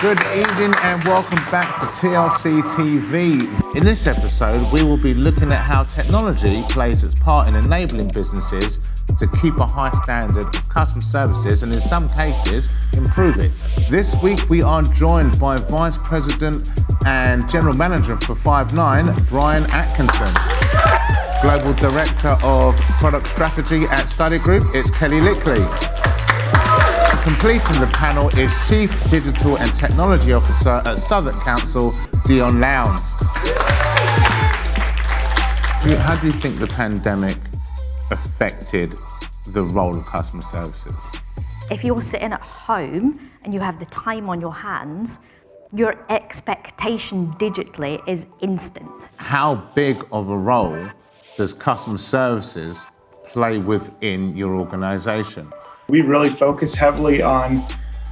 Good evening and welcome back to TLC TV. In this episode, we will be looking at how technology plays its part in enabling businesses to keep a high standard of customer services and in some cases, improve it. This week, we are joined by Vice President and General Manager for Five9, Brian Atkinson. Global Director of Product Strategy at Study Group, it's Kelly Lickley. Completing the panel is Chief Digital and Technology Officer at Southwark Council, Dion Lowndes. How do you think the pandemic affected the role of customer services? If you're sitting at home and you have the time on your hands, your expectation digitally is instant. How big of a role does customer services play within your organisation? We really focus heavily on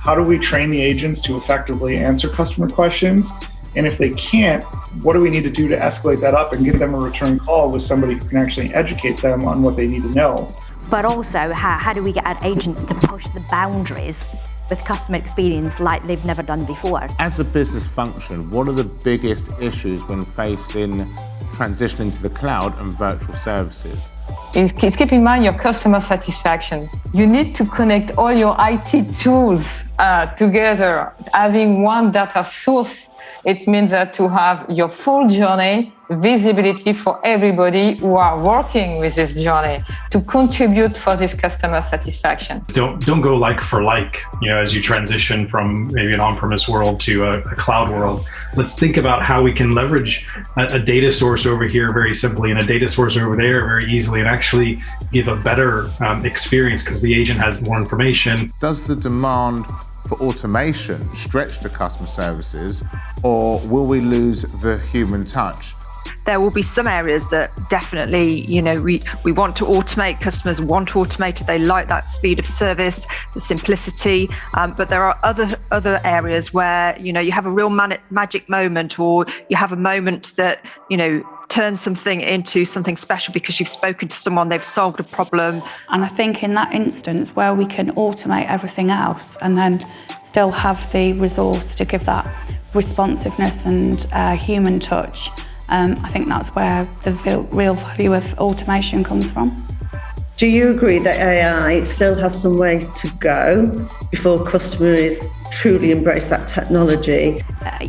how do we train the agents to effectively answer customer questions, and if they can't, what do we need to do to escalate that up and give them a return call with somebody who can actually educate them on what they need to know. But also, how do we get our agents to push the boundaries with customer experience like they've never done before? As a business function, what are the biggest issues when facing transitioning to the cloud and virtual services? Is keep in mind your customer satisfaction. You need to connect all your IT tools together. Having one data source, it means that to have your full journey, visibility for everybody who are working with this journey to contribute for this customer satisfaction. Don't go like for like, as you transition from maybe an on-premise world to a cloud world. Let's think about how we can leverage a data source over here very simply and a data source over there very easily and actually give a better experience because the agent has more information. Does the demand for automation stretch the customer services, or will we lose the human touch? There will be some areas that definitely, we want to automate. Customers want to automate it. They like that speed of service, the simplicity. But there are other areas where, you have a real magic moment, or you have a moment that, turns something into something special because you've spoken to someone, they've solved a problem. And I think in that instance where we can automate everything else and then still have the resource to give that responsiveness and human touch, I think that's where the real value of automation comes from. Do you agree that AI still has some way to go before customers truly embrace that technology?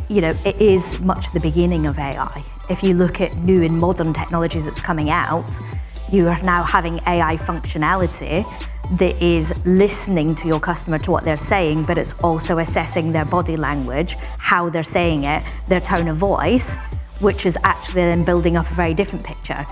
It is much the beginning of AI. If you look at new and modern technologies that's coming out, you are now having AI functionality that is listening to your customer, to what they're saying, but it's also assessing their body language, how they're saying it, their tone of voice, which is actually then building up a very different picture.